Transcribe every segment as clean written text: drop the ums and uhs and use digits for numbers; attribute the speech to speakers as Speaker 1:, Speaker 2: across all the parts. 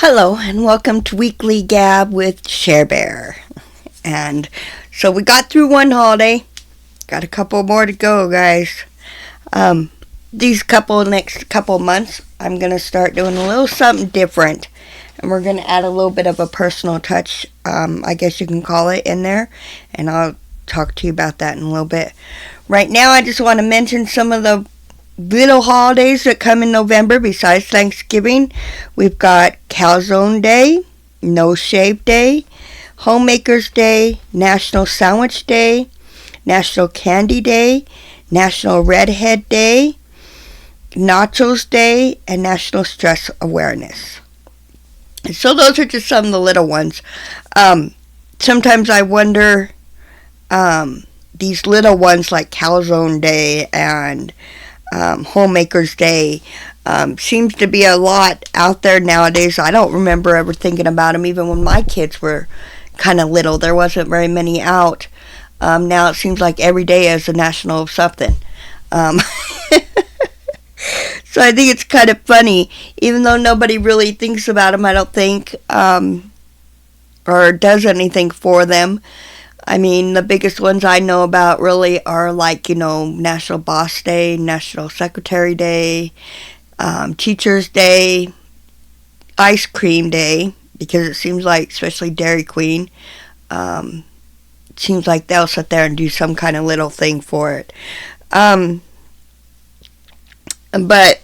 Speaker 1: Hello and welcome to Weekly Gab with Share Bear. And so we got through one holiday. Got a couple more to go, guys. These next couple months, I'm gonna start doing a little something different, and we're gonna add a little bit of a personal touch. I guess you can call it in there, and I'll talk to you about that in a little bit. Right now, I just want to mention some of the little holidays that come in November besides Thanksgiving. We've got Calzone Day, No Shave Day, Homemakers Day, National Sandwich Day, National Candy Day, National Redhead Day, Nachos Day, and National Stress Awareness. And so those are just some of the little ones. Sometimes I wonder, these little ones like Calzone Day and Homemakers Day seems to be a lot out there nowadays. I don't remember ever thinking about them even when my kids were kind of little. There wasn't very many out. Now it seems like every day is a national something. So I think it's kind of funny, even though nobody really thinks about them, I don't think, or does anything for them. I mean, the biggest ones I know about really are like, National Boss Day, National Secretary Day, Teacher's Day, Ice Cream Day, because it seems like, especially Dairy Queen, it seems like they'll sit there and do some kind of little thing for it. But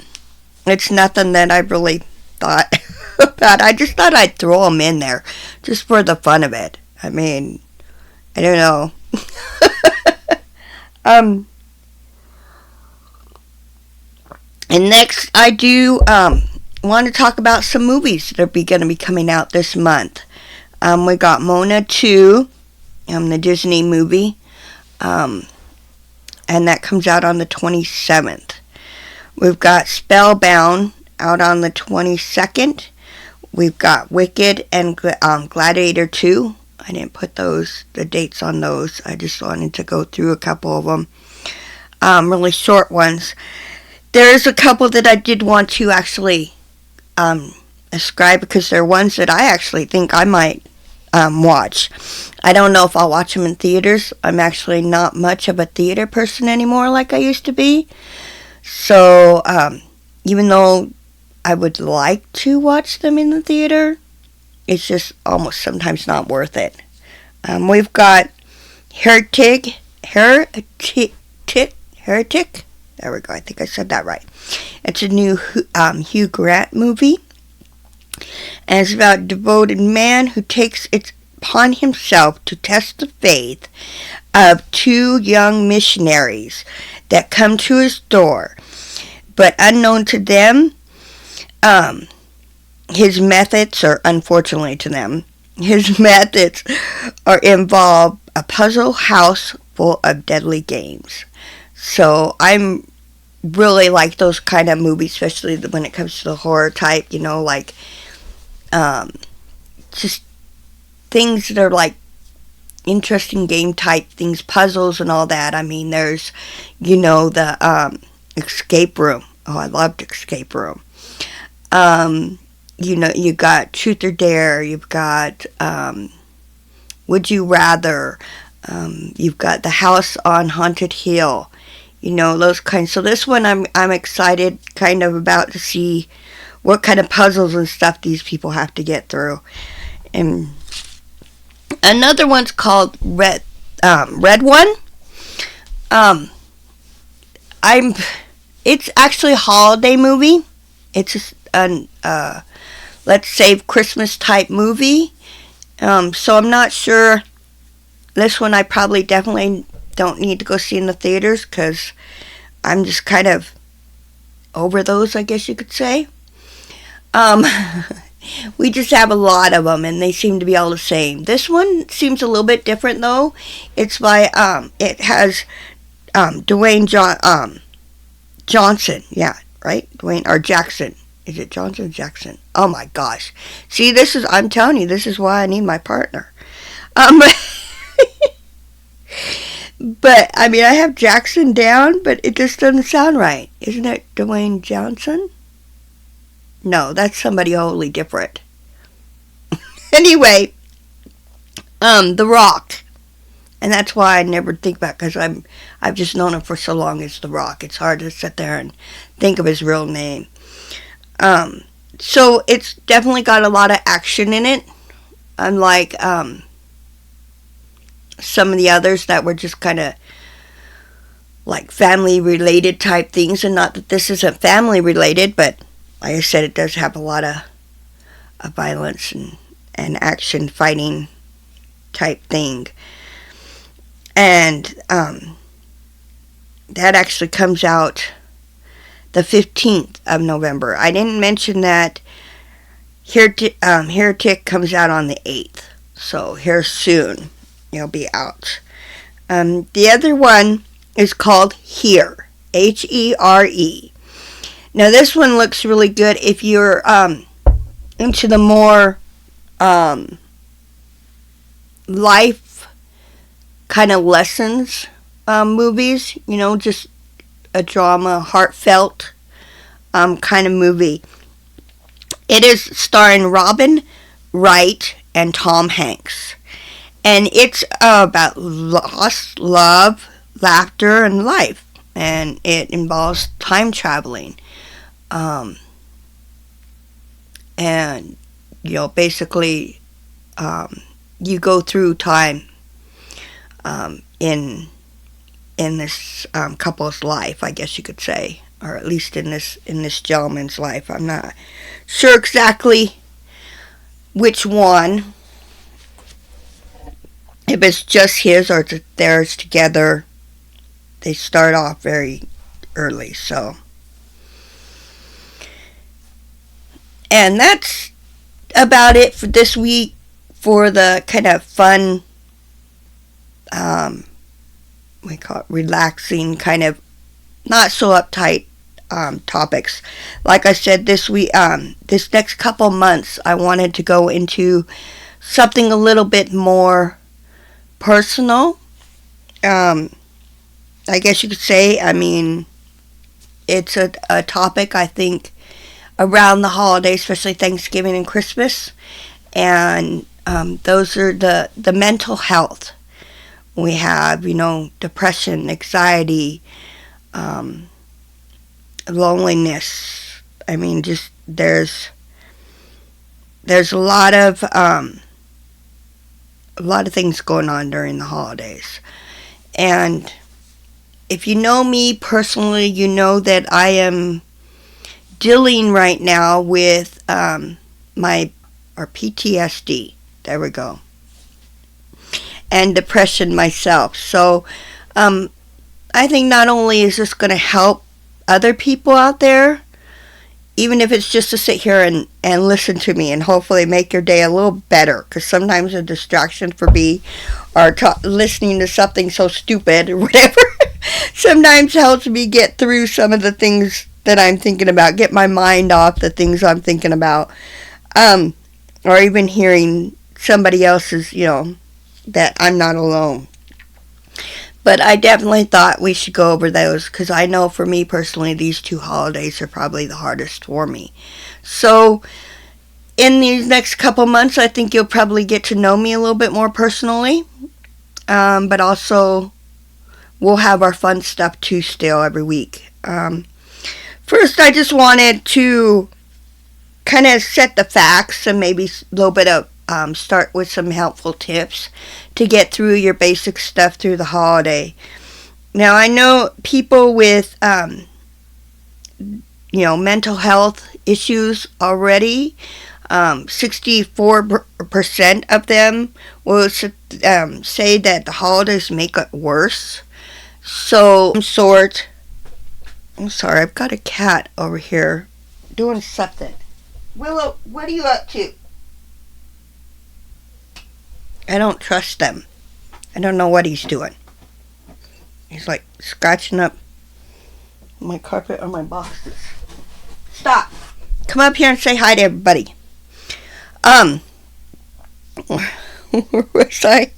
Speaker 1: it's nothing that I really thought about. I just thought I'd throw them in there just for the fun of it. I mean, I don't know. And next, I do want to talk about some movies that are going to be coming out this month. We got Mona 2, the Disney movie, and that comes out on the 27th. We've got Spellbound out on the 22nd. We've got Wicked and Gladiator 2. I didn't put the dates on those. I just wanted to go through a couple of them. Really short ones. There's a couple that I did want to actually ascribe because they're ones that I actually think I might watch. I don't know if I'll watch them in theaters. I'm actually not much of a theater person anymore like I used to be. So, even though I would like to watch them in the theater, it's just almost sometimes not worth it. We've got Heretic. There we go. I think I said that right. It's a new Hugh Grant movie. And it's about a devoted man who takes it upon himself to test the faith of two young missionaries that come to his door. But unknown to them, his methods, or unfortunately to them, his methods involve a puzzle house full of deadly games. So I'm really like those kind of movies, especially when it comes to the horror type, like just things that are like interesting game type things, puzzles and all that. I mean, there's, the Escape Room. Oh, I loved Escape Room. You got Truth or Dare. You've got Would You Rather. You've got The House on Haunted Hill. Those kinds. So this one I'm excited kind of about to see what kind of puzzles and stuff these people have to get through. And another one's called Red One. It's actually a holiday movie. It's just let's save Christmas type movie. So I'm not sure. This one I probably definitely don't need to go see in the theaters because I'm just kind of over those, I guess you could say. We just have a lot of them and they seem to be all the same. This one seems a little bit different though. It's by it has Dwayne Johnson, yeah, right? Dwayne or Jackson. Is it Johnson or Jackson? Oh my gosh. See, I'm telling you, this is why I need my partner. But, I mean, I have Jackson down, but it just doesn't sound right. Isn't it Dwayne Johnson? No, that's somebody wholly different. Anyway, The Rock. And that's why I never think about, because I've just known him for so long as The Rock. It's hard to sit there and think of his real name. So it's definitely got a lot of action in it, unlike some of the others that were just kind of like family related type things. And not that this isn't family related, but like I said, it does have a lot of violence and action fighting type thing. And that actually comes out the 15th of November. I didn't mention that Heretic comes out on the 8th. So here soon it'll be out. The other one is called Here. Here. Now this one looks really good if you're into the more life kind of lessons movies, just a drama, heartfelt kind of movie. It is starring Robin Wright and Tom Hanks. And it's about loss, love, laughter, and life. And it involves time traveling. And, basically, you go through time in this couple's life, I guess you could say, or at least in this gentleman's life. I'm not sure exactly which one, if it's just his or it's theirs together. They start off very early, so. And that's about it for this week for the kind of fun, we call it relaxing, kind of not so uptight topics. Like I said, this next couple months, I wanted to go into something a little bit more personal. I guess you could say, it's a topic, I think, around the holidays, especially Thanksgiving and Christmas. And those are the mental health. We have, depression, anxiety, loneliness. Just there's a lot of things going on during the holidays. And if you know me personally, you know that I am dealing right now with PTSD. There we go. And depression myself. So I think not only is this going to help other people out there, even if it's just to sit here and listen to me and hopefully make your day a little better. Because sometimes a distraction for me, or listening to something so stupid or whatever, sometimes helps me get through some of the things that I'm thinking about, get my mind off the things I'm thinking about, or even hearing somebody else's, that I'm not alone. But I definitely thought we should go over those, because I know for me personally, these 2 holidays are probably the hardest for me. So in these next couple months, I think you'll probably get to know me a little bit more personally. But also, we'll have our fun stuff too still every week. First, I just wanted to kind of set the facts and maybe a little bit of start with some helpful tips to get through your basic stuff through the holiday. Now, I know people with mental health issues already. 64% of them will say that the holidays make it worse. So, I'm sorry, I've got a cat over here doing something. Willow, what are you up to? I don't trust them. I don't know what he's doing. He's like scratching up my carpet or my boxes. Stop. Come up here and say hi to everybody. Where was I?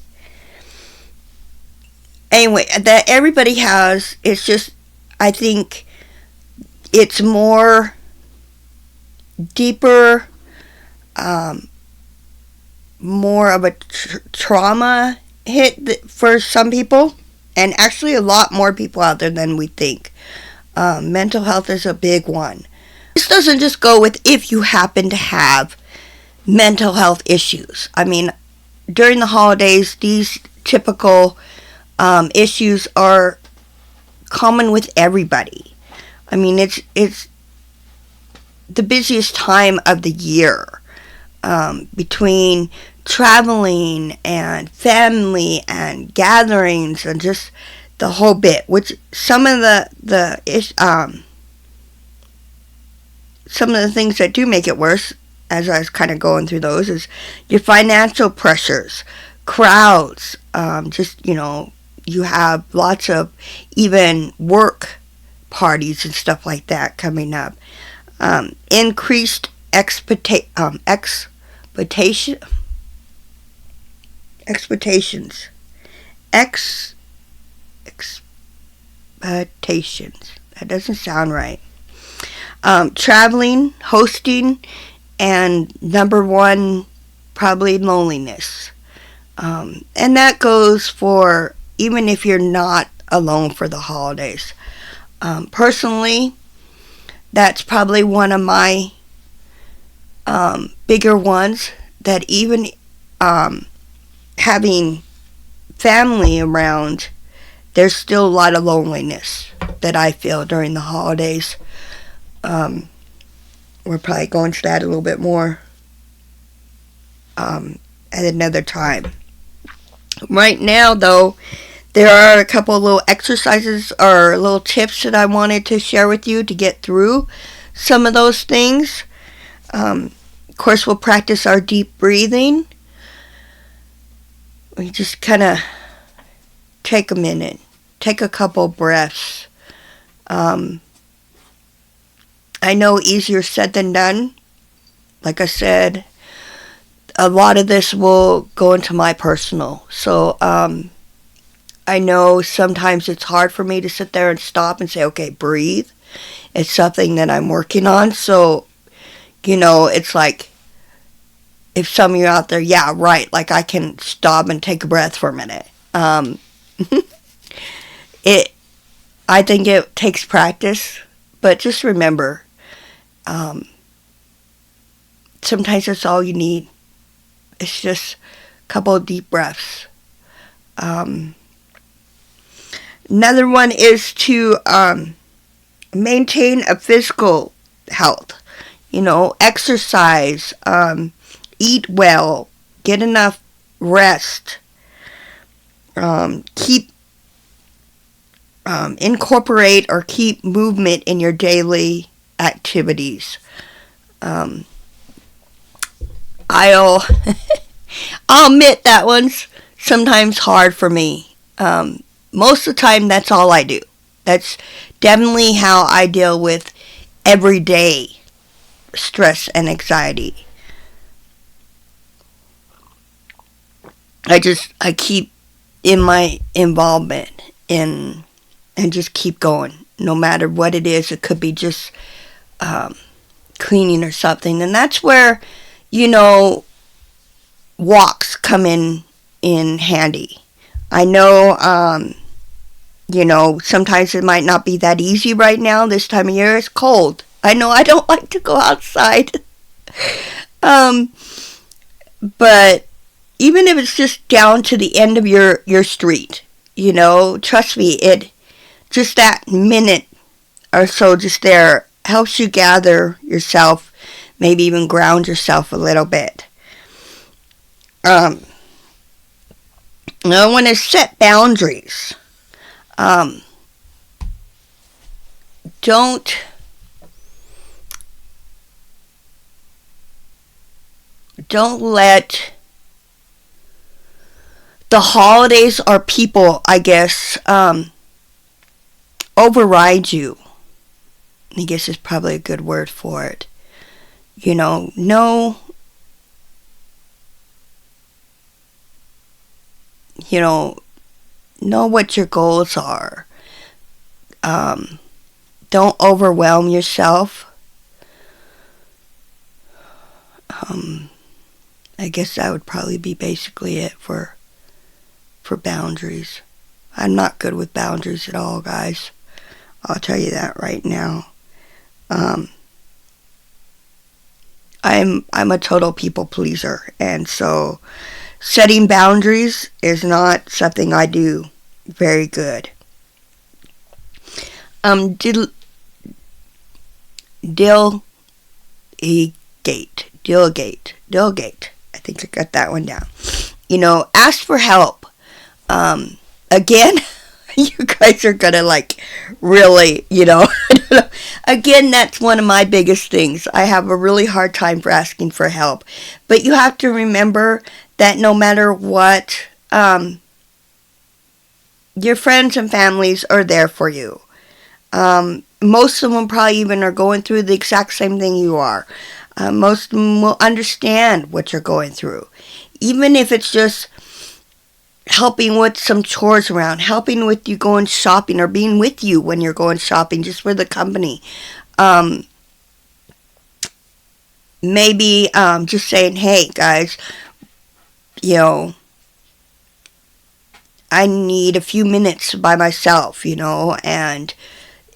Speaker 1: Anyway, that everybody has, it's just, I think it's more deeper more of a trauma hit for some people, and actually a lot more people out there than we think. Mental health is a big one. This doesn't just go with if you happen to have mental health issues. I mean, during the holidays, these typical issues are common with everybody. I mean, it's the busiest time of the year, between traveling and family and gatherings and just the whole bit. Which some of the things that do make it worse, as I was kind of going through those, is your financial pressures, crowds, just, you have lots of even work parties and stuff like that coming up. Increased expectations. Expectations. That doesn't sound right. Traveling, hosting, and number one, probably loneliness. And that goes for even if you're not alone for the holidays. Personally, that's probably one of my bigger ones, that even having family around, there's still a lot of loneliness that I feel during the holidays. We're probably going to that a little bit more at another time. Right now, though, there are a couple of little exercises or little tips that I wanted to share with you to get through some of those things. Of course, we'll practice our deep breathing. We just kind of take a minute, take a couple breaths. I know easier said than done. Like I said, a lot of this will go into my personal. So I know sometimes it's hard for me to sit there and stop and say, okay, breathe. It's something that I'm working on. So, it's like, if some of you out there, yeah, right, like I can stop and take a breath for a minute. I think it takes practice, but just remember, sometimes that's all you need. It's just a couple of deep breaths. Another one is to maintain a physical health. Exercise, eat well, get enough rest, incorporate or keep movement in your daily activities. I'll admit that one's sometimes hard for me. Most of the time, that's all I do. That's definitely how I deal with everyday stress and anxiety. I keep in my involvement and just keep going. No matter what it is, it could be just cleaning or something. And that's where, walks come in handy. I know, sometimes it might not be that easy right now. This time of year, it's cold. I know I don't like to go outside. But even if it's just down to the end of your street, trust me, just that minute or so just there helps you gather yourself, maybe even ground yourself a little bit. I want to set boundaries. Don't let the holidays or people, I guess, override you. I guess is probably a good word for it. Know what your goals are. Don't overwhelm yourself. I guess that would probably be basically it for boundaries. I'm not good with boundaries at all, guys. I'll tell you that right now. I'm a total people pleaser, and so setting boundaries is not something I do very good. Delegate. I think I got that one down. Ask for help. Again, you guys are gonna really, again, that's one of my biggest things. I have a really hard time for asking for help. But you have to remember that no matter what, your friends and families are there for you. Most of them probably even are going through the exact same thing you are. Most of them will understand what you're going through. Even if it's just helping with some chores around, helping with you going shopping, or being with you when you're going shopping, just for the company. Maybe just saying, hey, guys, I need a few minutes by myself, and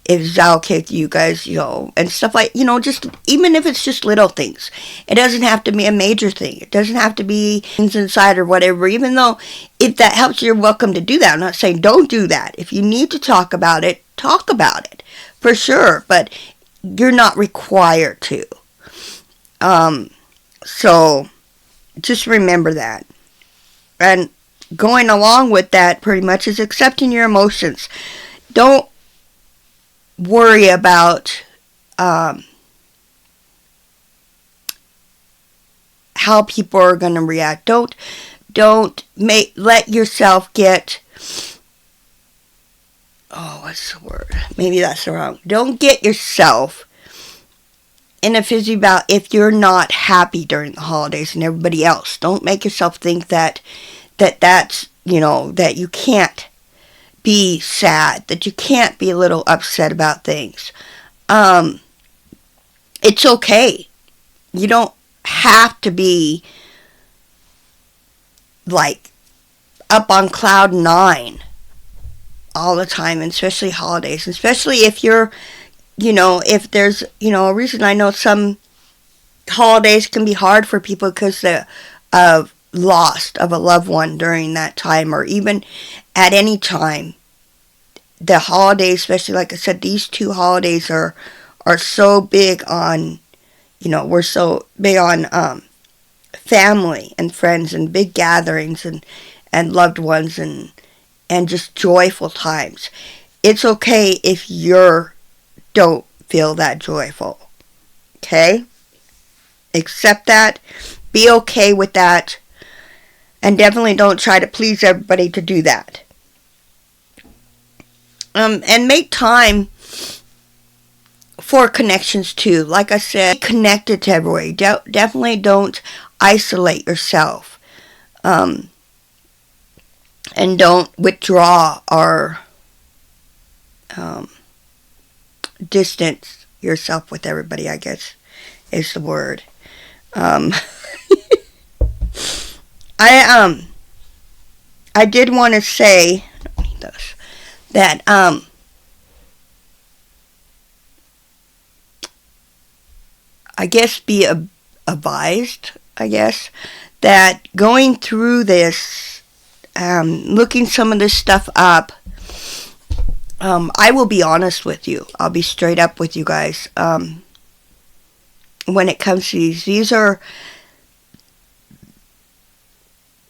Speaker 1: is that okay with you guys, and stuff like, just, even if it's just little things. It doesn't have to be a major thing. It doesn't have to be things inside or whatever, even though if that helps, you're welcome to do that. I'm not saying don't do that. If you need to talk about it, for sure, but you're not required to. So just remember that. And going along with that pretty much is accepting your emotions. Don't worry about how people are going to react. Don't let yourself get, what's the word? Maybe that's the wrong. Don't get yourself in a fizzy about if you're not happy during the holidays and everybody else. Don't make yourself think that's, that you can't be sad, that you can't be a little upset about things. It's okay. You don't have to be up on cloud 9 all the time, and especially holidays, especially if you're, if there's, a reason. I know some holidays can be hard for people because of loss of a loved one during that time, or even at any time. The holidays, especially like I said, these 2 holidays are so big on, we're so big on family and friends and big gatherings and loved ones and just joyful times. It's okay if you don't feel that joyful. Okay? Accept that. Be okay with that. And definitely don't try to please everybody to do that. And make time for connections too. Like I said, be connected to everybody. Definitely don't isolate yourself. And don't withdraw or distance yourself with everybody, I guess is the word. I did want to say that I guess be advised, I guess, that going through this, looking some of this stuff up, I will be honest with you. I'll be straight up with you guys. When it comes to these are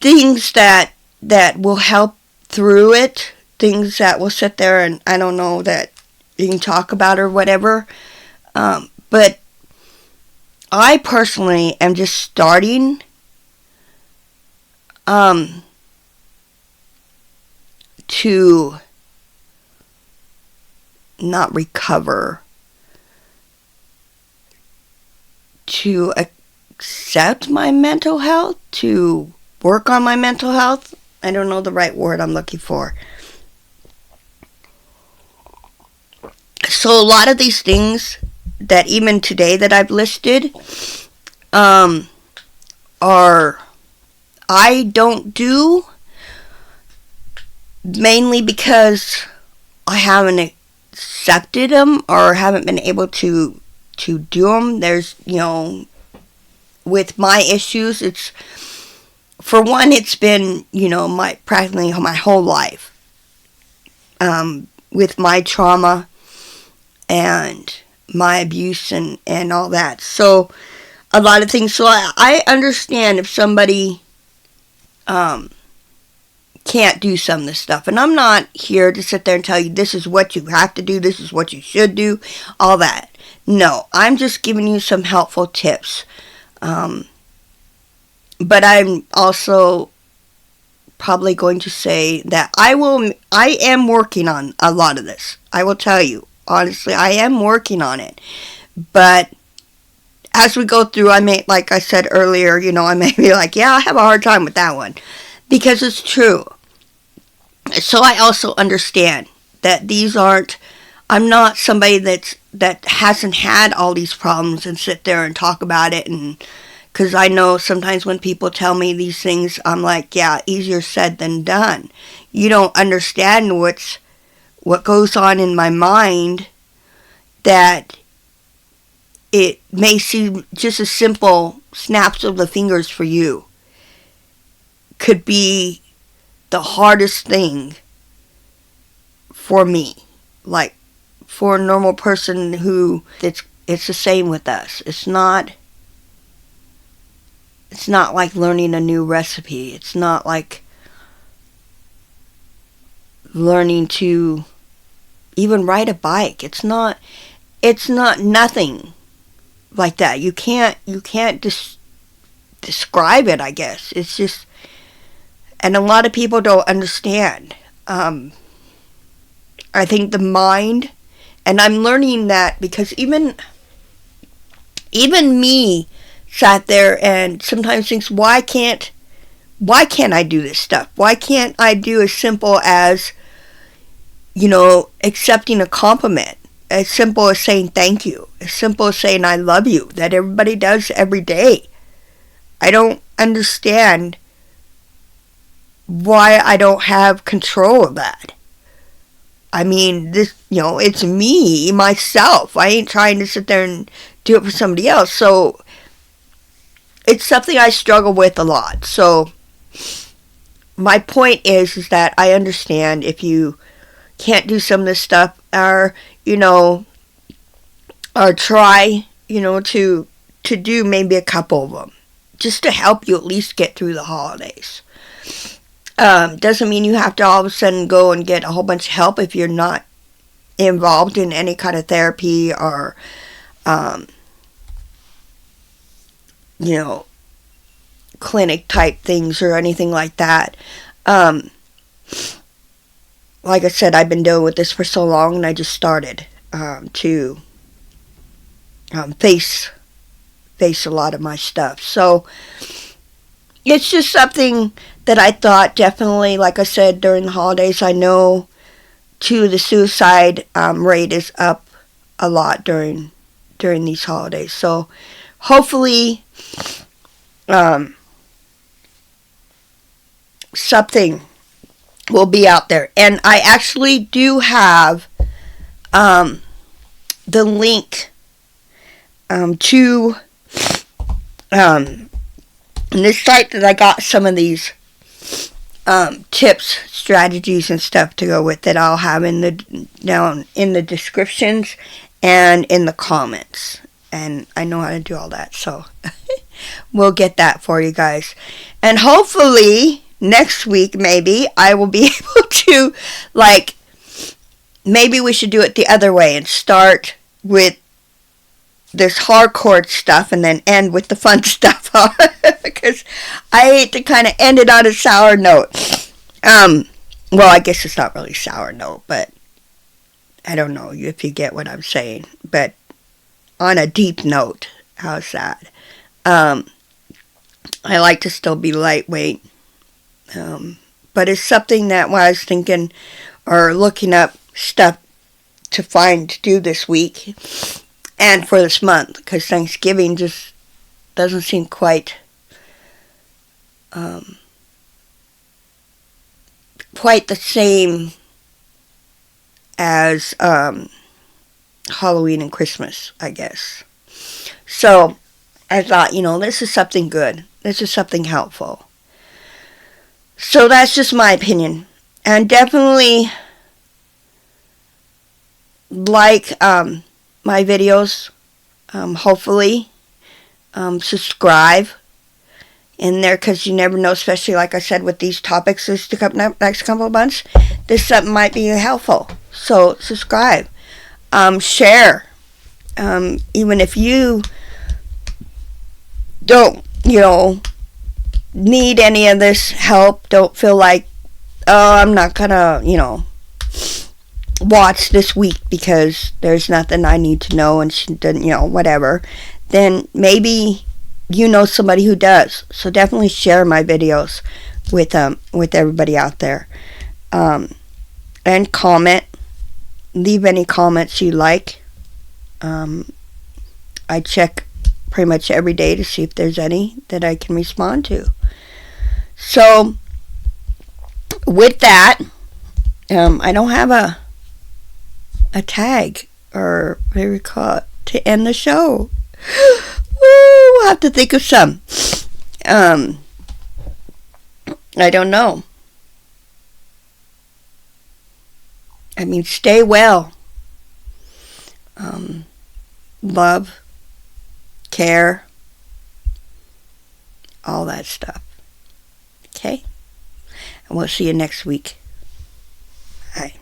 Speaker 1: things that will help through it. Things that will sit there and I don't know that you can talk about or whatever. But I personally am just starting to not recover, to accept my mental health, to work on my mental health. I don't know the right word I'm looking for. So a lot of these things that even today that I've listed are I don't do, mainly because I haven't accepted them or haven't been able to do them. There's, with my issues, it's, for one, it's been, my practically my whole life, with my trauma and my abuse and all that. So a lot of things. So I understand if somebody can't do some of this stuff. And I'm not here to sit there and tell you this is what you have to do, this is what you should do, all that. No, I'm just giving you some helpful tips. But I'm also probably going to say that I am working on a lot of this. I will tell you, honestly, I am working on it. But as we go through, I may, like I said earlier, I may be like, yeah, I have a hard time with that one. Because it's true. So I also understand that I'm not somebody that hasn't had all these problems and sit there and talk about it. And because I know sometimes when people tell me these things, I'm like, yeah, easier said than done. You don't understand what goes on in my mind, that it may seem just a simple snaps of the fingers for you could be the hardest thing for me. Like, for a normal person who, it's the same with us. It's not like learning a new recipe. It's not like learning to even ride a bike. It's not nothing like that. You can't describe it, I guess. It's just, and a lot of people don't understand. I think the mind, and I'm learning that because even me sat there and sometimes thinks, why can't I do this stuff? Why can't I do as simple as, accepting a compliment? As simple as saying thank you. As simple as saying I love you. That everybody does every day. I don't understand why I don't have control of that. I mean, this, it's me, myself. I ain't trying to sit there and do it for somebody else. So it's something I struggle with a lot. So my point is that I understand if you can't do some of this stuff, or try, to do maybe a couple of them, just to help you at least get through the holidays. Doesn't mean you have to all of a sudden go and get a whole bunch of help if you're not involved in any kind of therapy or, clinic type things or anything like that. Like I said, I've been dealing with this for so long, and I just started to face a lot of my stuff. So it's just something that I thought definitely, like I said, during the holidays, I know too the suicide rate is up a lot during these holidays. So hopefully something will be out there. And I actually do have the link to this site that I got some of these tips, strategies, and stuff to go with, that I'll have down in the descriptions and in the comments. And I know how to do all that, so we'll get that for you guys. And hopefully next week, maybe I will be able to, maybe we should do it the other way and start with this hardcore stuff and then end with the fun stuff. Because I hate to kind of end it on a sour note. Well, I guess it's not really sour note, but I don't know if you get what I'm saying. But on a deep note, how's that? I like to still be lightweight. But it's something that when I was thinking or looking up stuff to do this week and for this month, because Thanksgiving just doesn't seem quite um, quite the same as Halloween and Christmas, I guess. So I thought, this is something good. This is something helpful. So that's just my opinion. And definitely like my videos. Hopefully subscribe in there, because you never know, especially like I said with these topics this to come next couple of months, this something might be helpful. So subscribe, share, even if you don't need any of this help, don't feel like, oh, I'm not gonna watch this week because there's nothing I need to know, and she didn't, whatever, then maybe somebody who does. So definitely share my videos with everybody out there, and comment, leave any comments you like. I check pretty much every day to see if there's any that I can respond to. So with that, I don't have a tag, or what do we call it, to end the show. We'll have to think of some. I don't know. I mean, stay well. Love, care, all that stuff. Okay? And we'll see you next week. Bye.